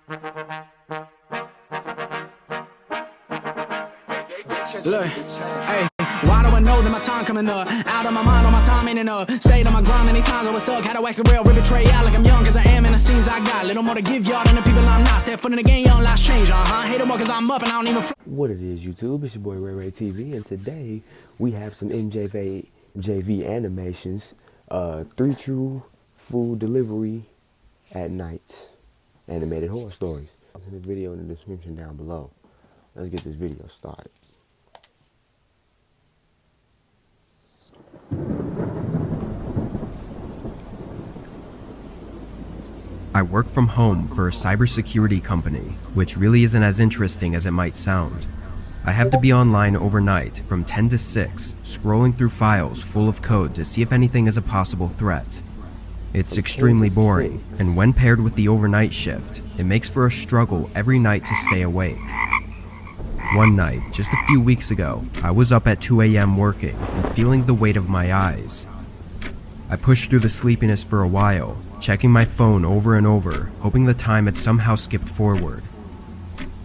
Look, hey, why do I know that my time coming up? Out of my mind, all my time ain't enough. Stayed on my grind many times, I was stuck. Had to wax the rail, rip betray out like I'm young, cause I am in the scenes I got. Little more to give y'all than the people I'm not. Step foot in the game, young lives change, Hate them more cause I'm up and I don't even What it is, YouTube? It's your boy Ray Ray TV, and today we have some MJV animations. 3 True Food Delivery at Night animated horror stories. In the video in the description down below. Let's get this video started. I work from home for a cybersecurity company, which really isn't as interesting as it might sound. I have to be online overnight from 10 to 6, scrolling through files full of code to see if anything is a possible threat. It's extremely boring, and when paired with the overnight shift, it makes for a struggle every night to stay awake. One night, just a few weeks ago, I was up at 2 a.m. working and feeling the weight of my eyes. I pushed through the sleepiness for a while, checking my phone over and over, hoping the time had somehow skipped forward.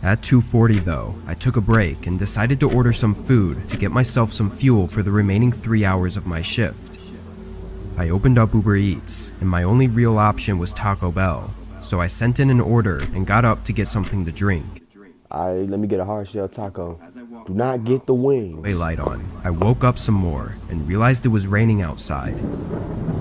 At 2:40 though, I took a break and decided to order some food to get myself some fuel for the remaining 3 hours of my shift. I opened up Uber Eats, and my only real option was Taco Bell, so I sent in an order and got up to get something to drink. Alright, let me get a hard shell taco. Do not get the wings. Light on. I woke up some more and realized it was raining outside.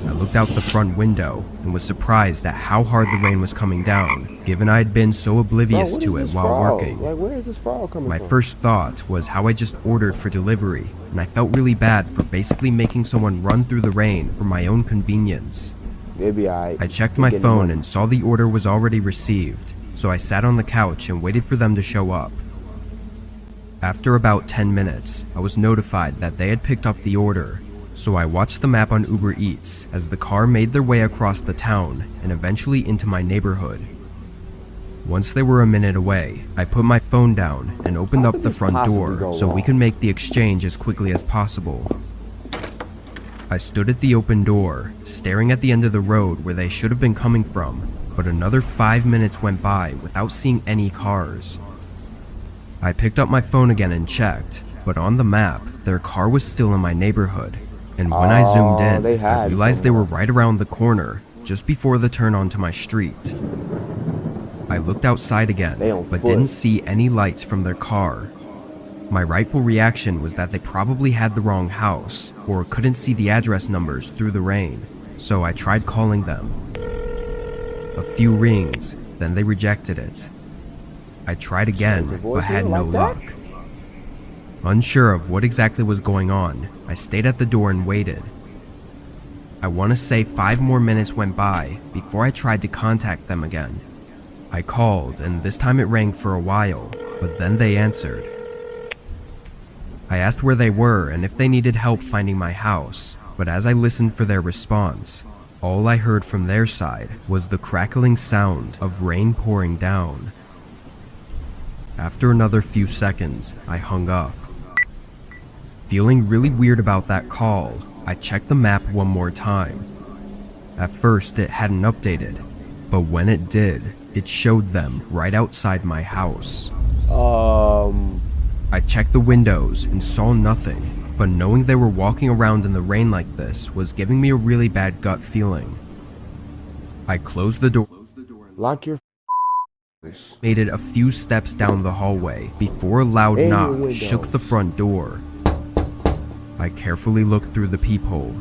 I looked out the front window and was surprised at how hard the rain was coming down, given I had been so oblivious to it while working. Like, where is this frog coming My from? first thought was how I just ordered for delivery, and I felt really bad for basically making someone run through the rain for my own convenience. Maybe I checked my phone and saw the order was already received, so I sat on the couch and waited for them to show up. After about 10 minutes, I was notified that they had picked up the order, so I watched the map on Uber Eats as the car made their way across the town and eventually into my neighborhood. Once they were a minute away, I put my phone down and opened up the front door so we could make the exchange as quickly as possible. I stood at the open door, staring at the end of the road where they should have been coming from, but another 5 minutes went by without seeing any cars. I picked up my phone again and checked, but on the map, their car was still in my neighborhood, and when I zoomed in, I realized they were right around the corner, just before the turn onto my street. I looked outside again, but didn't see any lights from their car. My rightful reaction was that they probably had the wrong house, or couldn't see the address numbers through the rain, so I tried calling them. A few rings, then they rejected it. I tried again, but had no luck. Unsure of what exactly was going on, I stayed at the door and waited. I want to say 5 more minutes went by before I tried to contact them again. I called, and this time it rang for a while, but then they answered. I asked where they were and if they needed help finding my house, but as I listened for their response, all I heard from their side was the crackling sound of rain pouring down. After another few seconds, I hung up. Feeling really weird about that call, I checked the map one more time. At first, it hadn't updated, but when it did, it showed them right outside my house. I checked the windows and saw nothing, but knowing they were walking around in the rain like this was giving me a really bad gut feeling. I closed the door. Lock your Made it a few steps down the hallway before a loud knock shook the front door. I carefully looked through the peephole.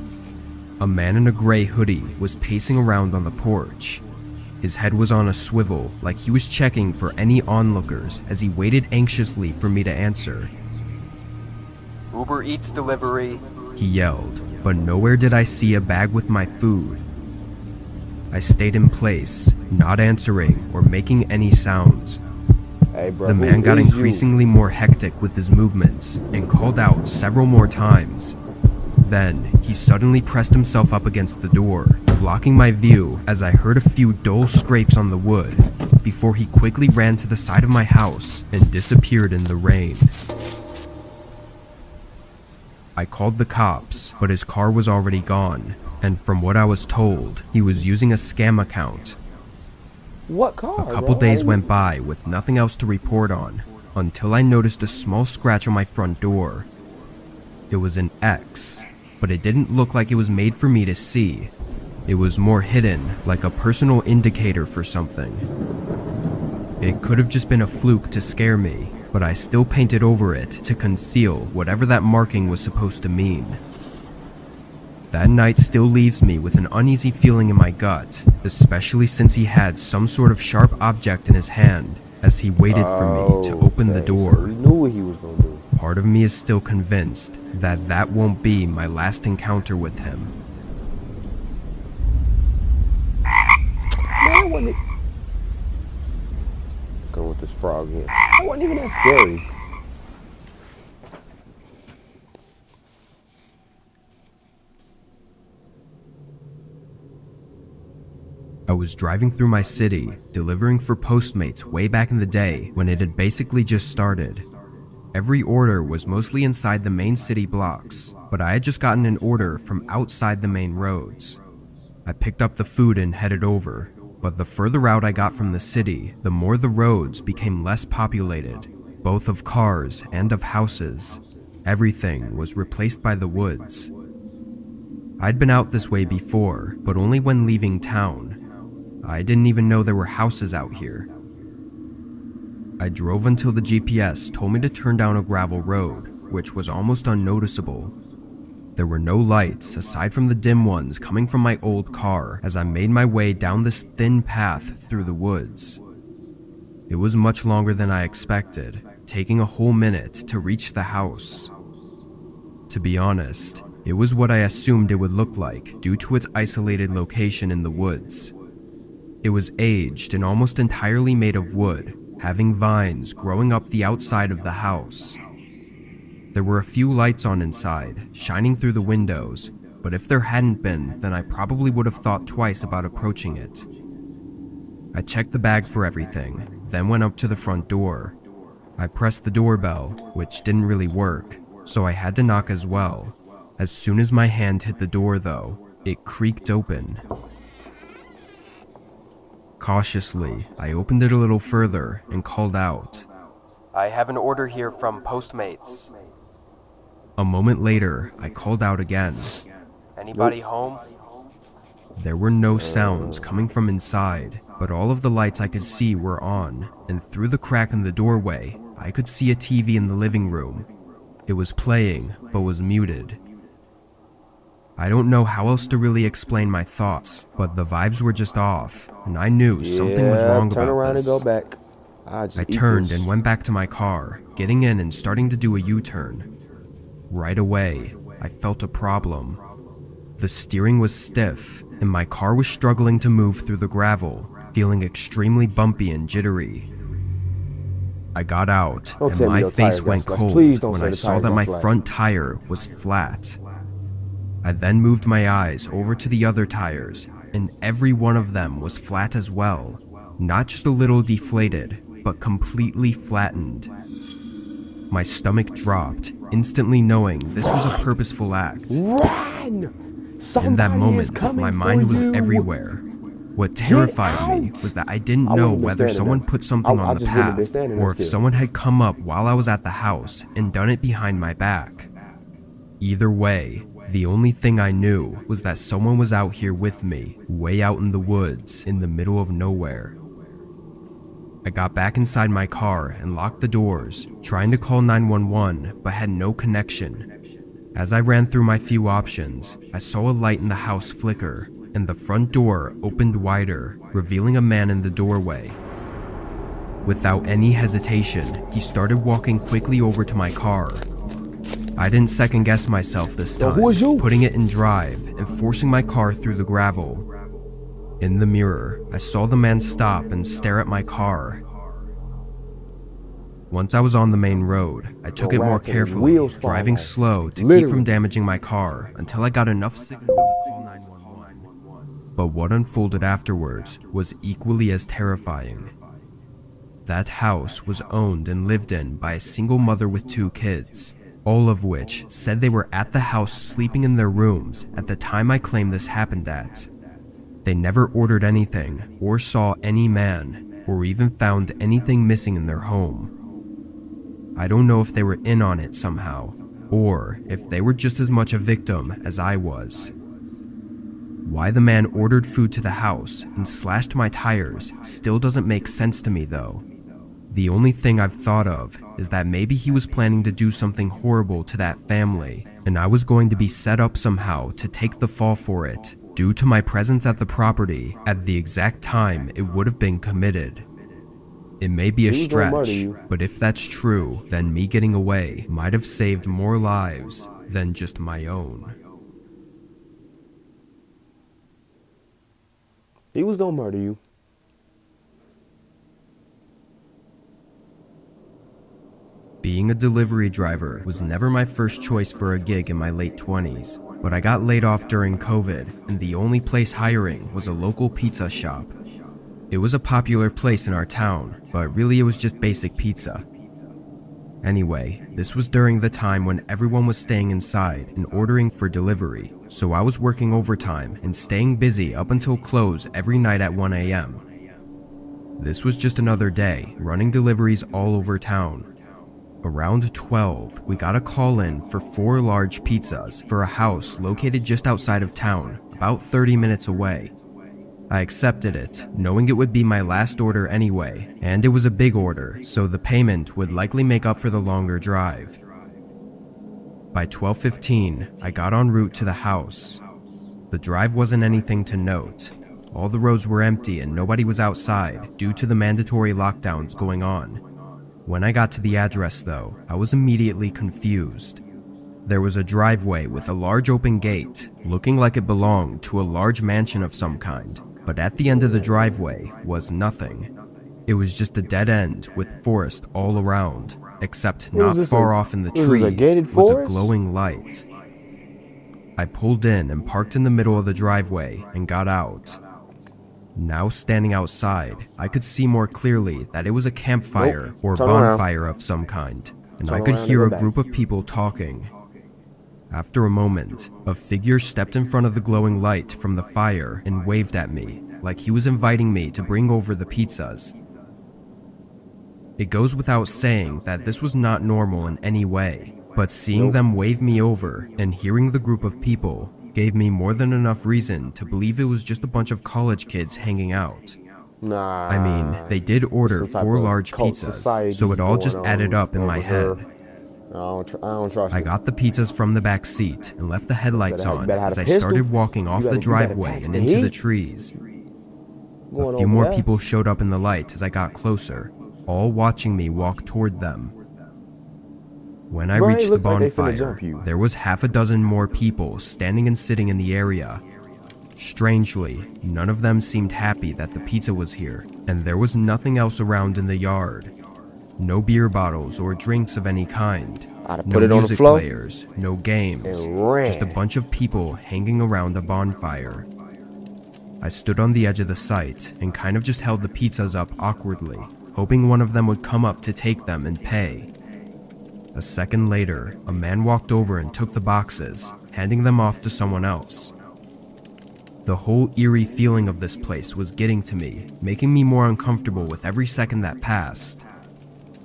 A man in a gray hoodie was pacing around on the porch. His head was on a swivel, like he was checking for any onlookers as he waited anxiously for me to answer. Uber Eats delivery, he yelled, but nowhere did I see a bag with my food. I stayed in place, not answering or making any sounds. Hey, bro, the man got increasingly more hectic with his movements and called out several more times. Then, he suddenly pressed himself up against the door, blocking my view as I heard a few dull scrapes on the wood, before he quickly ran to the side of my house and disappeared in the rain. I called the cops, but his car was already gone, and from what I was told, he was using a scam account. What car? A couple days went by with nothing else to report on, until I noticed a small scratch on my front door. It was an X, but it didn't look like it was made for me to see. It was more hidden, like a personal indicator for something. It could have just been a fluke to scare me, but I still painted over it to conceal whatever that marking was supposed to mean. That night still leaves me with an uneasy feeling in my gut, especially since he had some sort of sharp object in his hand as he waited for me to open the door. So he knew what he was gonna do. Part of me is still convinced that that won't be my last encounter with him. Man, wasn't it? Going with this frog here. It wasn't even that scary. I was driving through my city, delivering for Postmates way back in the day when it had basically just started. Every order was mostly inside the main city blocks, but I had just gotten an order from outside the main roads. I picked up the food and headed over, but the further out I got from the city, the more the roads became less populated, both of cars and of houses. Everything was replaced by the woods. I'd been out this way before, but only when leaving town. I didn't even know there were houses out here. I drove until the GPS told me to turn down a gravel road, which was almost unnoticeable. There were no lights aside from the dim ones coming from my old car as I made my way down this thin path through the woods. It was much longer than I expected, taking a whole minute to reach the house. To be honest, it was what I assumed it would look like due to its isolated location in the woods. It was aged and almost entirely made of wood, having vines growing up the outside of the house. There were a few lights on inside, shining through the windows, but if there hadn't been, then I probably would have thought twice about approaching it. I checked the bag for everything, then went up to the front door. I pressed the doorbell, which didn't really work, so I had to knock as well. As soon as my hand hit the door though, it creaked open. Cautiously, I opened it a little further and called out. I have an order here from Postmates. A moment later, I called out again. Anybody home? There were no sounds coming from inside, but all of the lights I could see were on, and through the crack in the doorway, I could see a TV in the living room. It was playing, but was muted. I don't know how else to really explain my thoughts, but the vibes were just off, and I knew something was wrong turn about around this. and go back. I turned and went back to my car, getting in and starting to do a U-turn. Right away, I felt a problem. The steering was stiff, and my car was struggling to move through the gravel, feeling extremely bumpy and jittery. I got out, and my face went cold when I saw that my front tire was flat. I then moved my eyes over to the other tires, and every one of them was flat as well. Not just a little deflated, but completely flattened. My stomach dropped, instantly knowing this was a purposeful act. Run! In that moment, my mind was everywhere. What terrified me was that I didn't know whether someone put something on the path, or if someone had come up while I was at the house and done it behind my back. Either way, the only thing I knew was that someone was out here with me, way out in the woods, in the middle of nowhere. I got back inside my car and locked the doors, trying to call 911, but had no connection. As I ran through my few options, I saw a light in the house flicker, and the front door opened wider, revealing a man in the doorway. Without any hesitation, he started walking quickly over to my car. I didn't second guess myself this time, putting it in drive and forcing my car through the gravel. In the mirror, I saw the man stop and stare at my car. Once I was on the main road, I took it more carefully, driving slow to keep from damaging my car until I got enough signal to call 911. But what unfolded afterwards was equally as terrifying. That house was owned and lived in by a single mother with 2 kids, all of which said they were at the house sleeping in their rooms at the time I claim this happened at. They never ordered anything, or saw any man, or even found anything missing in their home. I don't know if they were in on it somehow, or if they were just as much a victim as I was. Why the man ordered food to the house and slashed my tires still doesn't make sense to me though. The only thing I've thought of is that maybe he was planning to do something horrible to that family, and I was going to be set up somehow to take the fall for it, due to my presence at the property at the exact time it would have been committed. It may be a He was gonna murder stretch, you. but if that's true, then me getting away might have saved more lives than just my own. He was gonna murder you. Being a delivery driver was never my first choice for a gig in my late 20s, but I got laid off during COVID, and the only place hiring was a local pizza shop. It was a popular place in our town, but really it was just basic pizza. Anyway, this was during the time when everyone was staying inside and ordering for delivery, so I was working overtime and staying busy up until close every night at 1 a.m. This was just another day, running deliveries all over town. Around 12, we got a call in for 4 large pizzas for a house located just outside of town, about 30 minutes away. I accepted it, knowing it would be my last order anyway, and it was a big order, so the payment would likely make up for the longer drive. By 12:15, I got en route to the house. The drive wasn't anything to note. All the roads were empty and nobody was outside due to the mandatory lockdowns going on. When I got to the address though, I was immediately confused. There was a driveway with a large open gate, looking like it belonged to a large mansion of some kind, but at the end of the driveway was nothing. It was just a dead end with forest all around, except not far off in the trees was a glowing light. I pulled in and parked in the middle of the driveway and got out. Now standing outside, I could see more clearly that it was a campfire or bonfire of some kind, and I could hear a group of people talking. After a moment, a figure stepped in front of the glowing light from the fire and waved at me, like he was inviting me to bring over the pizzas. It goes without saying that this was not normal in any way, but seeing them wave me over and hearing the group of people gave me more than enough reason to believe it was just a bunch of college kids hanging out. Nah. I mean, they did order Some type 4 of large cult pizzas, society so it all just going added on up in my over here. head. I don't trust I it. got the pizzas from the back seat and left the headlights on better have as a I pistol. started walking off You the better driveway tax and the into the heat. trees. Going A few over more there. people showed up in the light as I got closer, all watching me walk toward them. When I Bro, it reached the looked like they finna bonfire, jump you. there was half a dozen more people standing and sitting in the area. Strangely, none of them seemed happy that the pizza was here, and there was nothing else around in the yard. No beer bottles or drinks of any kind. I'd have No put it on the music floor players, no games, and ran. just a bunch of people hanging around a bonfire. I stood on the edge of the site and kind of just held the pizzas up awkwardly, hoping one of them would come up to take them and pay. A second later, a man walked over and took the boxes, handing them off to someone else. The whole eerie feeling of this place was getting to me, making me more uncomfortable with every second that passed.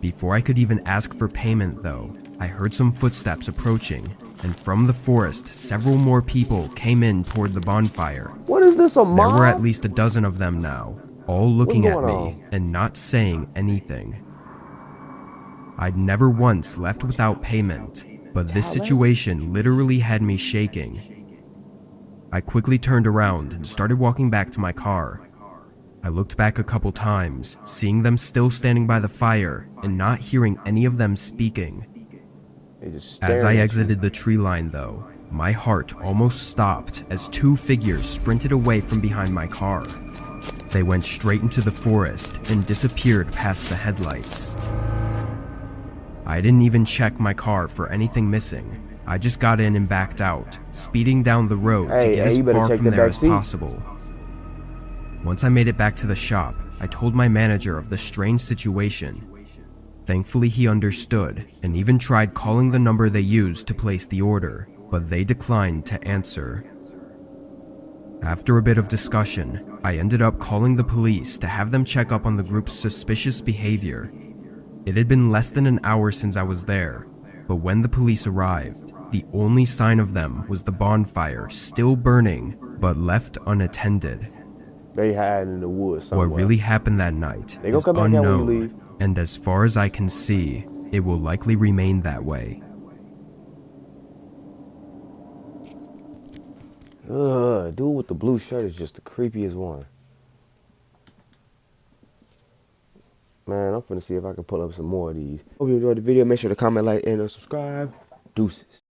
Before I could even ask for payment though, I heard some footsteps approaching, and from the forest several more people came in toward the bonfire. What is this, a There mob? were at least a dozen of them now, all looking at going me on? and not saying anything. I'd never once left without payment, but this situation literally had me shaking. I quickly turned around and started walking back to my car. I looked back a couple times, seeing them still standing by the fire and not hearing any of them speaking. They just As staring I at you. exited the tree line though, my heart almost stopped as 2 figures sprinted away from behind my car. They went straight into the forest and disappeared past the headlights. I didn't even check my car for anything missing. I just got in and backed out, speeding down the road to Hey, get as you better far check from the there back as seat. possible. Once I made it back to the shop, I told my manager of the strange situation. Thankfully he understood, and even tried calling the number they used to place the order, but they declined to answer. After a bit of discussion, I ended up calling the police to have them check up on the group's suspicious behavior. It had been less than an hour since I was there, but when the police arrived, the only sign of them was the bonfire still burning but left unattended. They hiding in the woods somewhere. What really happened that night They gonna is come back out when you unknown, leave. and as far as I can see, it will likely remain that way. Dude with the blue shirt is just the creepiest one. Man, I'm finna see if I can pull up some more of these. Hope you enjoyed the video. Make sure to comment, like, and subscribe. Deuces.